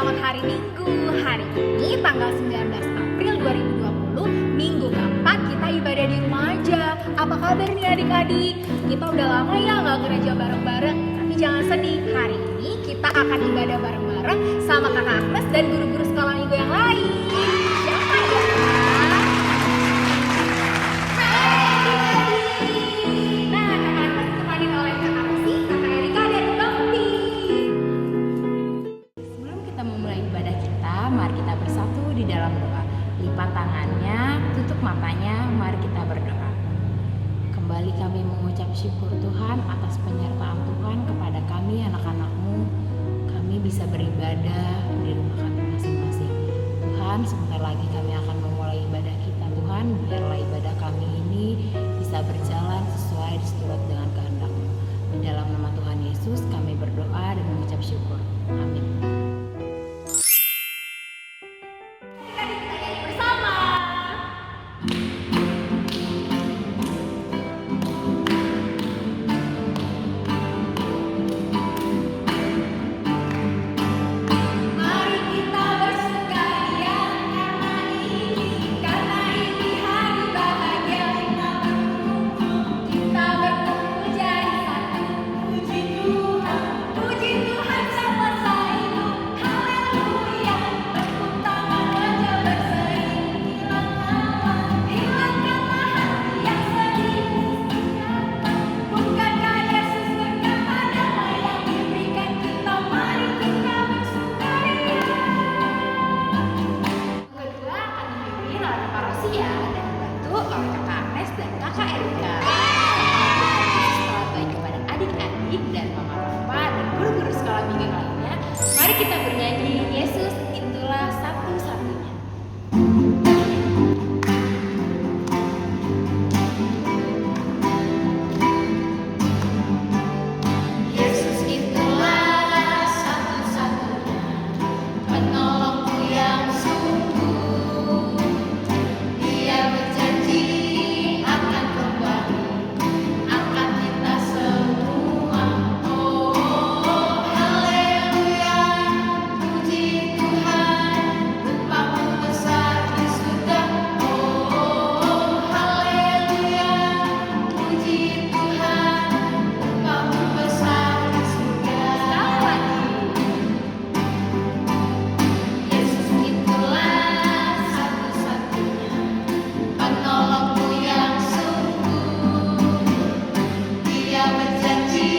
selamat hari Minggu. Hari ini tanggal 19 April 2020, Minggu keempat kita ibadah di rumah aja. Apa kabar nih adik-adik? Kita udah lama ya nggak gereja bareng-bareng. Tapi jangan sedih, hari ini kita akan ibadah bareng-bareng sama kakak Agnes dan guru-guru sekolah minggu yang lain. Siapa ya? Nah, kakak Agnes ditemani oleh kakak Rosi, kakak Erika, dan Bang Pi. Sebelum kita memulai ibadah kita, mari kita bersatu di dalam doa. Lipat tangannya, tutup matanya, mari kita berdoa. Kembali kami mengucap syukur Tuhan atas penyertaan Tuhan kepada kami anak-anak-Mu. Kami bisa beribadah di rumah kami masing-masing. Tuhan, sebentar lagi kami akan memulai ibadah kita. Tuhan, biarlah ibadah kami ini bisa berjalan sesuai seturut dengan kehendak-Mu. Di dalam nama Tuhan Yesus kami berdoa dan mengucap syukur. Amin. Mari kita bernyanyi, Yesus itulah satu-satunya. Yesus itulah satu-satunya penolongku yang sungguh. Dia berjanji akan kembali angkat kita semua. Oh, haleluya, puji Tuhan, rupamu besar di surga. Oh, haleluya, puji Tuhan, rupamu besar di surga. Yesus itulah satu-satunya penolongku yang sungguh. Dia berjanji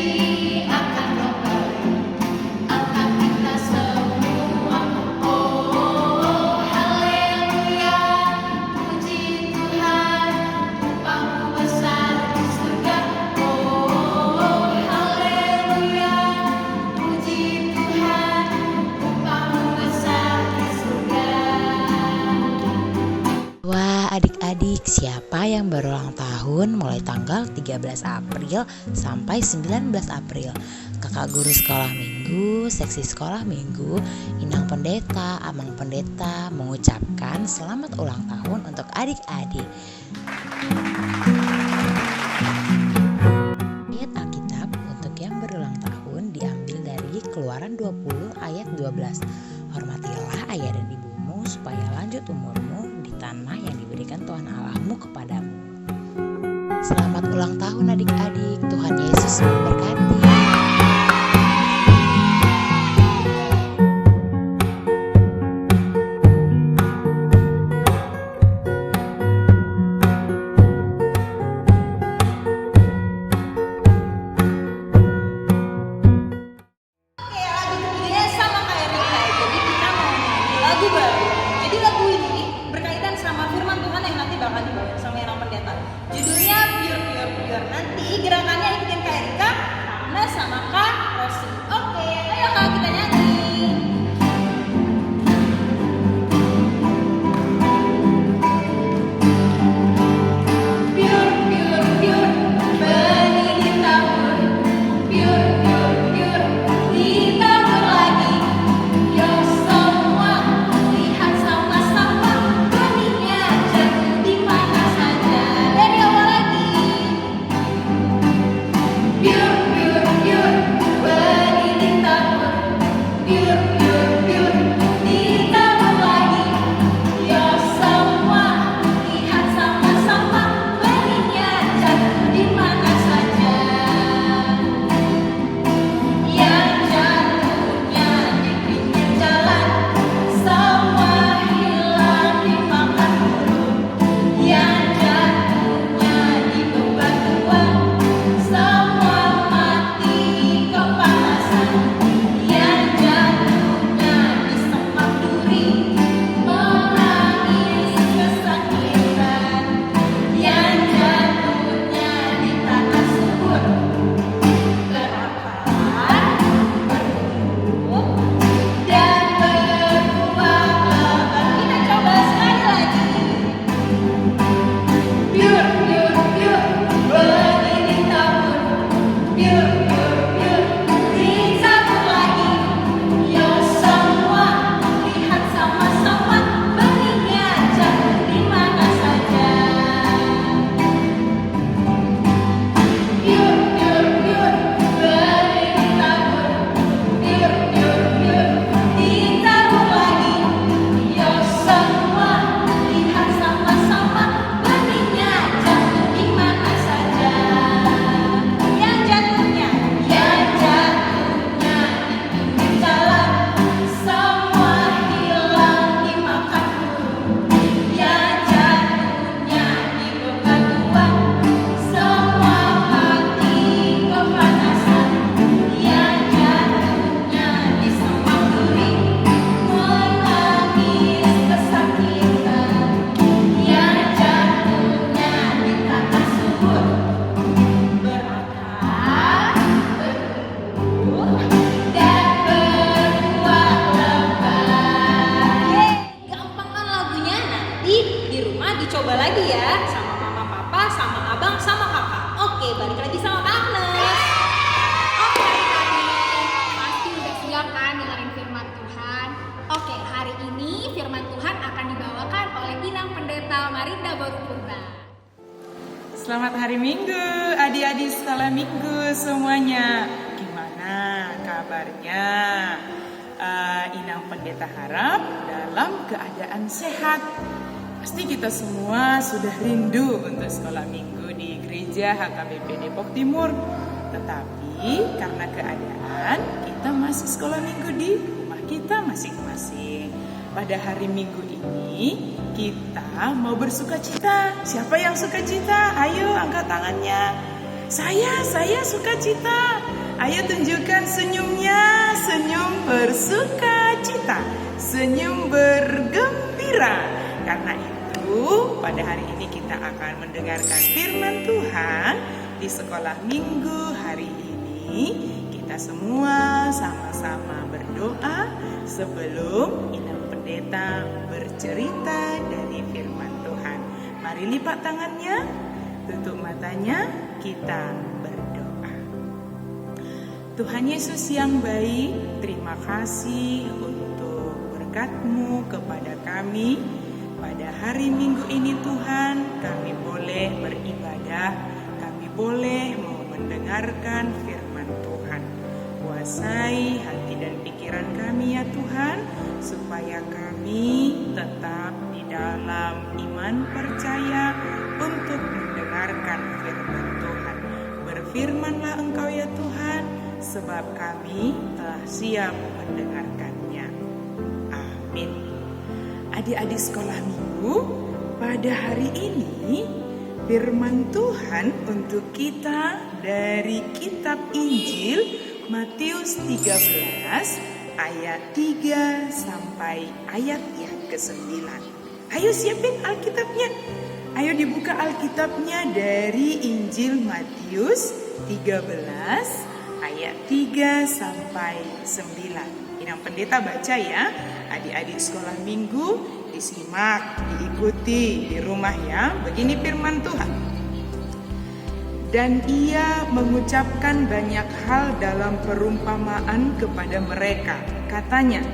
akan kembali angkat kita semua. Oh, haleluya, puji Tuhan, rupamu besar di surga. Oh, haleluya, puji Tuhan, rupamu besar di surga. Wah, adik-adik, siapa yang berulang tahun mulai tanggal 13 April sampai 19 April? Kakak guru sekolah minggu, seksi sekolah minggu, Inang Pendeta, Amang Pendeta mengucapkan selamat ulang tahun untuk adik-adik. Ayat Alkitab untuk yang berulang tahun diambil dari Keluaran 20 ayat 12. Hormatilah ayah dan ibumu supaya lanjut umurmu di tanah yang diberikan Tuhan Allahmu kepadamu. Selamat ulang tahun adik-adik, Tuhan Yesus memberkati. Lagu ketiganya sama kayak Rika, jadi kita mau nyanyi lagu baru. Jadi lagu ini berkaitan sama firman Tuhan yang nanti bakal dibawain sama Inang Pendeta. Judulnya Pure Pure Pure. Nanti gerakannya ikutin kayak Rika, hari Minggu, adik-adik sekolah minggu semuanya. Gimana kabarnya? Inang Pendeta harap dalam keadaan sehat. Pasti kita semua sudah rindu untuk sekolah minggu di gereja HKBP Depok Timur. Tetapi karena keadaan, kita masih sekolah minggu di rumah kita masing-masing. Pada hari Minggu ini kita mau bersuka cita. Siapa yang suka cita? Ayo angkat tangannya. Saya suka cita. Ayo tunjukkan senyumnya. Senyum bersuka cita, senyum bergembira. Karena itu pada hari ini kita akan mendengarkan firman Tuhan di sekolah minggu hari ini. Kita semua sama-sama berdoa sebelum Inang Pendeta bercerita dari firman Tuhan. Mari lipat tangannya, tutup matanya, kita berdoa. Tuhan Yesus yang baik, terima kasih untuk berkat-Mu kepada kami. Pada hari Minggu ini Tuhan, kami boleh beribadah, kami boleh mau mendengarkan firman Tuhan. Kuasai hati dan pikiran kami ya Tuhan, supaya kami tetap di dalam iman percaya untuk mendengarkan firman Tuhan. Berfirmanlah Engkau ya Tuhan, sebab kami telah siap mendengarkannya. Amin. Adik-adik sekolah minggu, pada hari ini firman Tuhan untuk kita dari kitab Injil Matius 13 ayat 3 sampai ayat yang ke-9. Ayo siapin Alkitabnya. Ayo dibuka Alkitabnya dari Injil Matius 13 ayat 3 sampai 9. Inang Pendeta baca ya. Adik-adik sekolah minggu disimak, diikuti di rumah ya. Begini firman Tuhan. Dan ia mengucapkan banyak hal dalam perumpamaan kepada mereka. Katanya,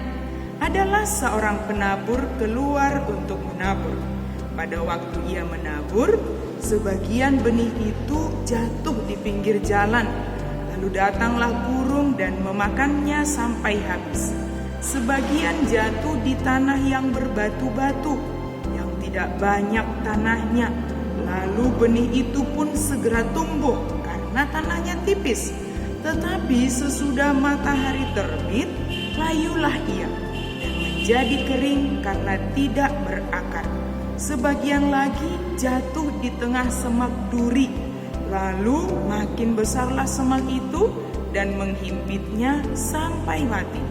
adalah seorang penabur keluar untuk menabur. Pada waktu ia menabur, sebagian benih itu jatuh di pinggir jalan. Lalu datanglah burung dan memakannya sampai habis. Sebagian jatuh di tanah yang berbatu-batu, yang tidak banyak tanahnya. Lalu benih itu pun segera tumbuh karena tanahnya tipis. Tetapi sesudah matahari terbit, layulah ia dan menjadi kering karena tidak berakar. Sebagian lagi jatuh di tengah semak duri. Lalu makin besarlah semak itu dan menghimpitnya sampai mati.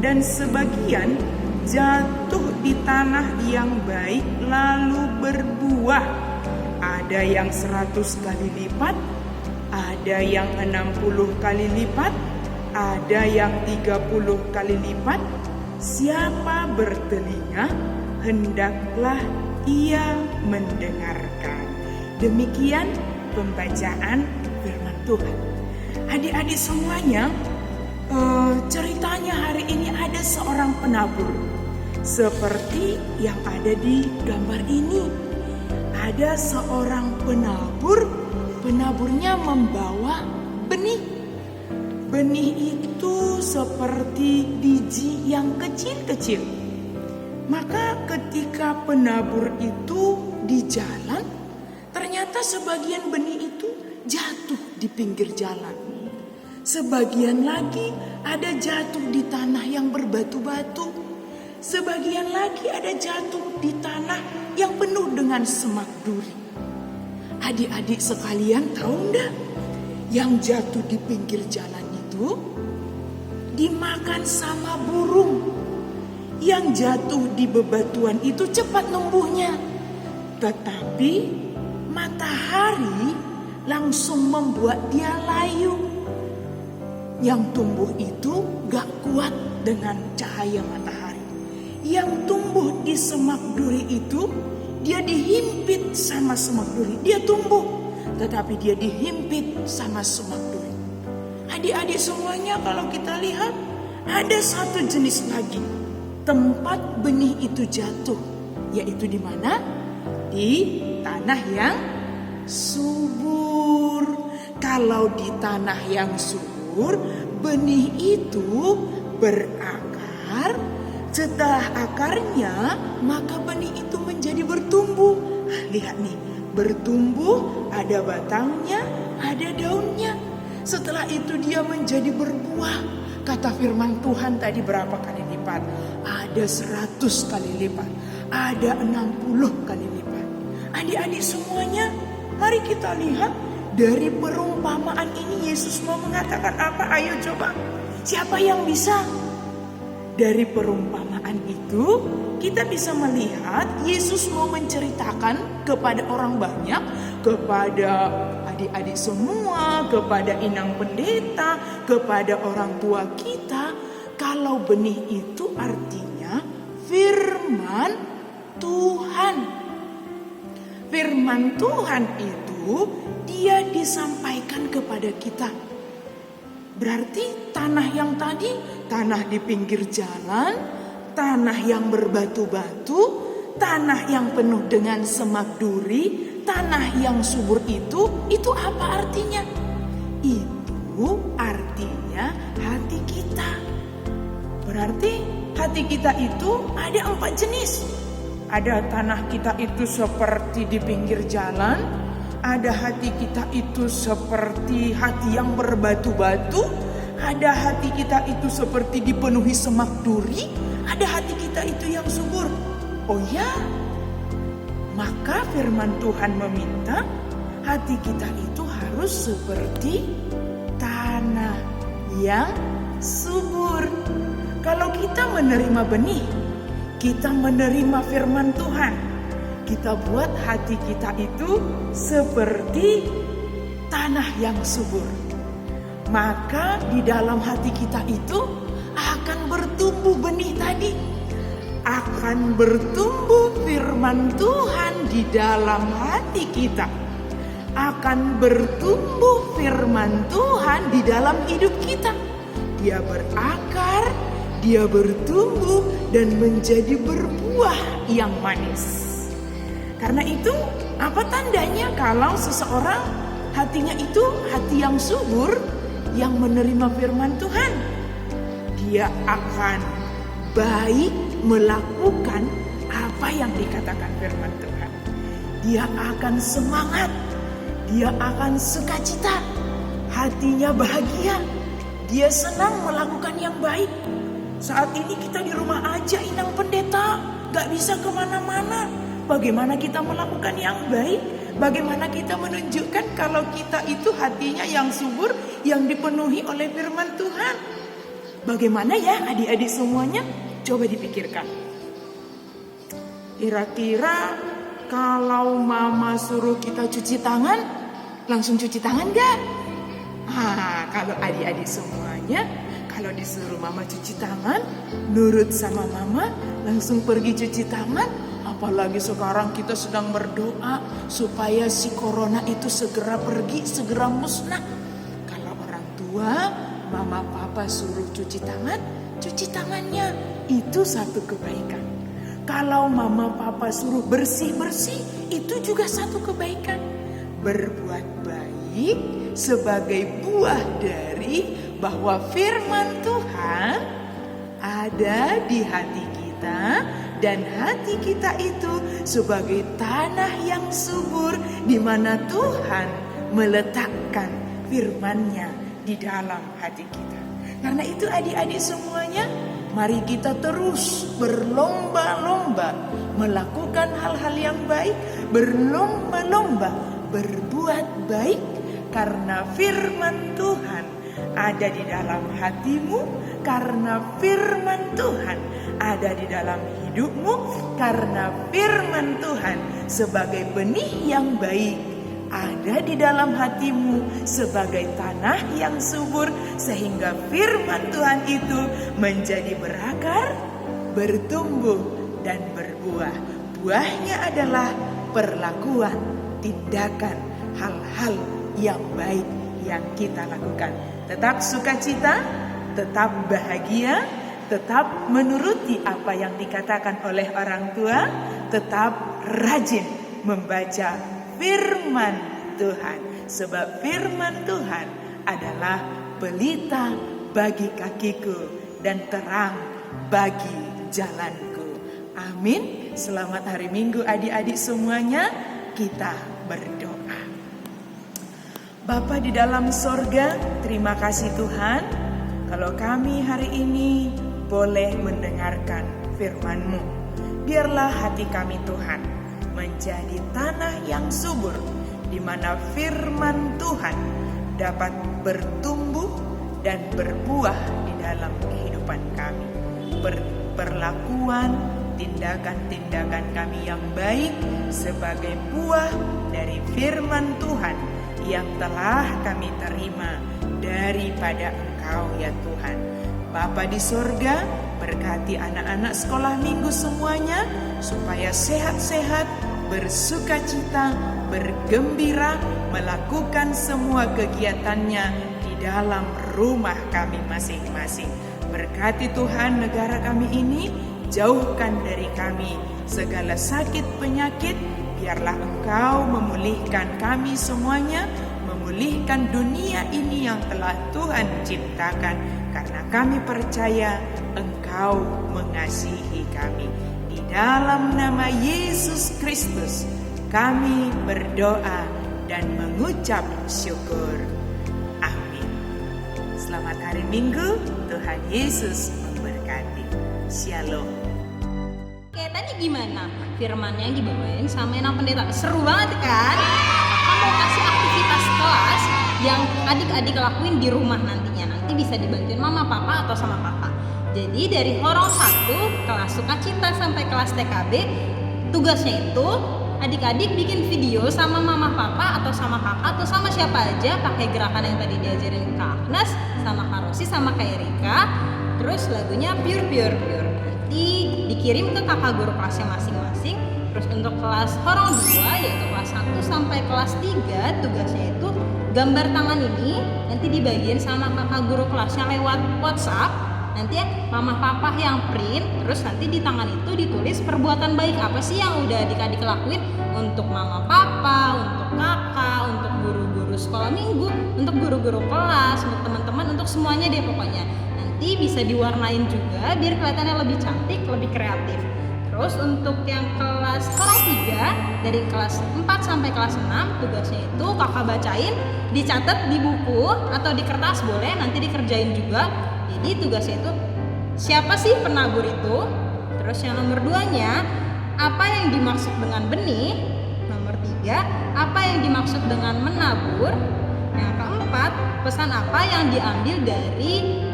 Dan sebagian jatuh di tanah yang baik lalu berbuah. Ada yang 100 kali lipat, ada yang 60 kali lipat, ada yang 30 kali lipat. Siapa bertelinga, hendaklah ia mendengarkan. Demikian pembacaan firman Tuhan. Adik-adik semuanya, ceritanya hari ini ada seorang penabur. Seperti yang ada di gambar ini. Ada seorang penabur, penaburnya membawa benih. Benih itu seperti biji yang kecil-kecil. Maka ketika penabur itu di jalan, ternyata sebagian benih itu jatuh di pinggir jalan. Sebagian lagi ada jatuh di tanah yang berbatu-batu. Sebagian lagi ada jatuh di tanah yang penuh dengan semak duri. Adik-adik sekalian tahu enggak? Yang jatuh di pinggir jalan itu dimakan sama burung. Yang jatuh di bebatuan itu cepat numbuhnya. Tetapi matahari langsung membuat dia layu. Yang tumbuh itu gak kuat dengan cahaya matahari. Yang tumbuh di semak duri itu, dia dihimpit sama semak duri. Dia tumbuh, tetapi dia dihimpit sama semak duri. Adik-adik semuanya kalau kita lihat, ada satu jenis lagi. Tempat benih itu jatuh, yaitu di mana? Di tanah yang subur. Kalau di tanah yang subur, benih itu berakar. Setelah akarnya, maka benih itu menjadi bertumbuh. Lihat nih, bertumbuh, ada batangnya, ada daunnya. Setelah itu dia menjadi berbuah. Kata firman Tuhan tadi berapa kali lipat? Ada 100 kali lipat. Ada 60 kali lipat. Adik-adik semuanya, mari kita lihat dari perumpamaan ini Yesus mau mengatakan apa? Ayo coba, siapa yang bisa? Dari perumpamaan itu kita bisa melihat Yesus mau menceritakan kepada orang banyak, kepada adik-adik semua, kepada inang pendeta, kepada orang tua kita, kalau benih itu artinya firman Tuhan. Firman Tuhan itu dia disampaikan kepada kita. Berarti tanah yang tadi, tanah di pinggir jalan, tanah yang berbatu-batu, tanah yang penuh dengan semak duri, tanah yang subur itu apa artinya? Itu artinya hati kita. Berarti hati kita itu ada 4 jenis. Ada tanah kita itu seperti di pinggir jalan. Ada hati kita itu seperti hati yang berbatu-batu. Ada hati kita itu seperti dipenuhi semak duri. Ada hati kita itu yang subur. Oh ya, maka firman Tuhan meminta hati kita itu harus seperti tanah yang subur. Kalau kita menerima benih, kita menerima firman Tuhan, kita buat hati kita itu seperti tanah yang subur. Maka di dalam hati kita itu akan bertumbuh benih tadi. Akan bertumbuh firman Tuhan di dalam hati kita. Akan bertumbuh firman Tuhan di dalam hidup kita. Dia berakar, dia bertumbuh dan menjadi berbuah yang manis. Karena itu, apa tandanya kalau seseorang hatinya itu hati yang subur, yang menerima firman Tuhan? Dia akan baik melakukan apa yang dikatakan firman Tuhan. Dia akan semangat, dia akan sukacita, hatinya bahagia, dia senang melakukan yang baik. Saat ini kita di rumah aja inang pendeta, gak bisa kemana-mana. Bagaimana kita melakukan yang baik? Bagaimana kita menunjukkan kalau kita itu hatinya yang subur, yang dipenuhi oleh firman Tuhan? Bagaimana ya adik-adik semuanya? Coba dipikirkan. Kira-kira kalau mama suruh kita cuci tangan, langsung cuci tangan gak? Kalau adik-adik semuanya, kalau disuruh mama cuci tangan, nurut sama mama, langsung pergi cuci tangan. Apalagi sekarang kita sedang berdoa supaya si corona itu segera pergi, segera musnah. Kalau orang tua, mama papa suruh cuci tangan, cuci tangannya. Itu satu kebaikan. Kalau mama papa suruh bersih-bersih, itu juga satu kebaikan. Berbuat baik sebagai buah dari bahwa firman Tuhan ada di hati kita. Dan hati kita itu sebagai tanah yang subur di mana Tuhan meletakkan firman-Nya di dalam hati kita. Karena itu adik-adik semuanya, mari kita terus berlomba-lomba melakukan hal-hal yang baik, berlomba-lomba berbuat baik karena firman Tuhan ada di dalam hatimu, karena firman Tuhan ada di dalam hidupmu, karena firman Tuhan sebagai benih yang baik ada di dalam hatimu sebagai tanah yang subur, sehingga firman Tuhan itu menjadi berakar, bertumbuh dan berbuah. Buahnya adalah perlakuan, tindakan, hal-hal yang baik yang kita lakukan. Tetap sukacita, tetap bahagia, tetap menuruti apa yang dikatakan oleh orang tua, tetap rajin membaca firman Tuhan. sebab firman Tuhan adalah pelita bagi kakiku dan terang bagi jalanku. Amin. Selamat hari Minggu adik-adik semuanya. Kita berdoa. Bapa di dalam sorga, terima kasih Tuhan kalau kami hari ini boleh mendengarkan firman-Mu. Biarlah hati kami Tuhan menjadi tanah yang subur, di mana firman Tuhan dapat bertumbuh dan berbuah di dalam kehidupan kami. Perlakuan, tindakan-tindakan kami yang baik sebagai buah dari firman Tuhan yang telah kami terima daripada Engkau ya Tuhan. Bapa di sorga, berkati anak-anak sekolah minggu semuanya supaya sehat-sehat, bersukacita, bergembira, melakukan semua kegiatannya di dalam rumah kami masing-masing. Berkati Tuhan negara kami ini, jauhkan dari kami segala sakit penyakit. Biarlah Engkau memulihkan kami semuanya, memulihkan dunia ini yang telah Tuhan ciptakan. Karena kami percaya Engkau mengasihi kami. Di dalam nama Yesus Kristus kami berdoa dan mengucap syukur. Amin. Selamat hari Minggu, Tuhan Yesus memberkati. Shalom. Oke, tadi gimana? Firmannya yang dibawain sama Enang Pendeta. Seru banget kan? Kakak mau kasih aktivitas kelas yang adik-adik lakuin di rumah nantinya. Nanti bisa dibantuin mama, papa, atau sama kakak. Jadi dari Horong 1, kelas Sukacita sampai kelas TKB, tugasnya itu adik-adik bikin video sama mama, papa, atau sama kakak, atau sama siapa aja, pakai gerakan yang tadi diajarin Kak Agnes, sama Kak Rosi, sama Kak Erika. Terus lagunya Pure Pure Pure. Nanti dikirim ke kakak guru kelasnya masing-masing. Terus untuk kelas Horong 2, yaitu kelas 1 sampai kelas 3, tugasnya itu gambar tangan ini nanti dibagiin sama kakak guru kelasnya lewat WhatsApp. Nanti ya mama papa yang print, terus nanti di tangan itu ditulis perbuatan baik apa sih yang udah adik-adik lakuin untuk mama papa, untuk kakak, untuk guru-guru sekolah minggu, untuk guru-guru kelas, untuk teman-teman, untuk semuanya deh pokoknya. Nanti bisa diwarnain juga biar kelihatannya lebih cantik, lebih kreatif. Terus untuk yang kelas Horong 3, dari kelas 4 sampai kelas 6, tugasnya itu kakak bacain, dicatat di buku atau di kertas boleh, nanti dikerjain juga. Jadi tugasnya itu siapa sih penabur itu? Terus yang nomor 2-nya, apa yang dimaksud dengan benih? Nomor 3, apa yang dimaksud dengan menabur? Yang keempat, pesan apa yang diambil dari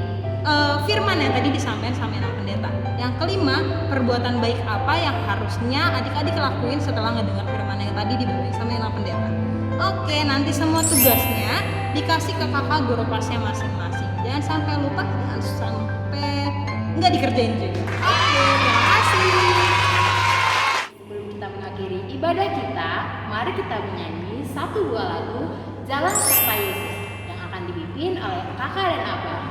firman yang tadi disampaikan sama Enang Pendeta. Yang kelima, perbuatan baik apa yang harusnya adik-adik lakuin setelah ngedengar firman yang tadi dibawain sama Enang Pendeta. Oke, nanti semua tugasnya dikasih ke kakak guru kelasnya masing-masing. Jangan sampai lupa, jangan sampai nggak dikerjain juga. Oke, terima kasih. Sebelum kita mengakhiri ibadah kita, mari kita menyanyi 1-2 lagu Jalan Serta Yesus yang akan dipimpin oleh kakak dan abang.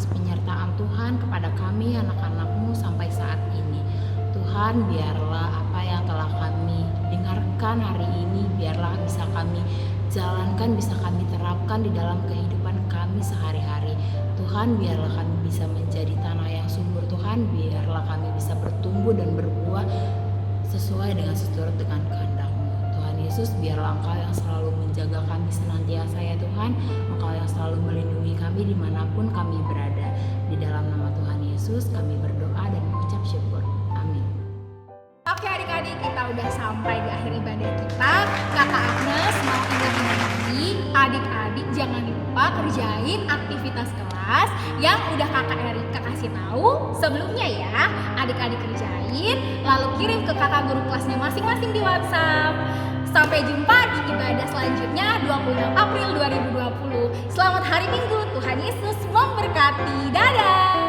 atas penyertaan Tuhan kepada kami anak-anak-Mu sampai saat ini. Tuhan, biarlah apa yang telah kami dengarkan hari ini, biarlah bisa kami jalankan, bisa kami terapkan di dalam kehidupan kami sehari-hari. Tuhan, biarlah kami bisa menjadi tanah yang subur. Tuhan, biarlah kami bisa bertumbuh dan berbuah sesuai dengan seturut dengan kehendak-Mu. Tuhan Yesus, biarlah Engkau yang selalu menjaga kami senantiasa ya Tuhan. Engkau yang selalu melindungi kami dimanapun kami berada. Di dalam nama Tuhan Yesus kami berdoa dan mengucap syukur. Amin. Oke adik-adik, kita udah sampai di akhir ibadah kita. Kakak Agnes mau ingetin lagi, adik-adik jangan lupa kerjain aktivitas kelas yang udah kakak Erika kasih tahu sebelumnya ya. Adik-adik kerjain, lalu kirim ke kakak guru kelasnya masing-masing di WhatsApp. Sampai jumpa di ibadah selanjutnya 26 April 2020. Selamat hari Minggu, Tuhan Yesus memberkati. Dadah!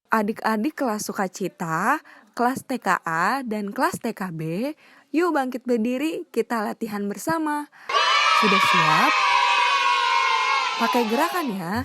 Adik-adik kelas Sukacita, kelas TKA, dan kelas TKB, yuk bangkit berdiri, kita latihan bersama. Sudah siap? Pakai gerakan ya.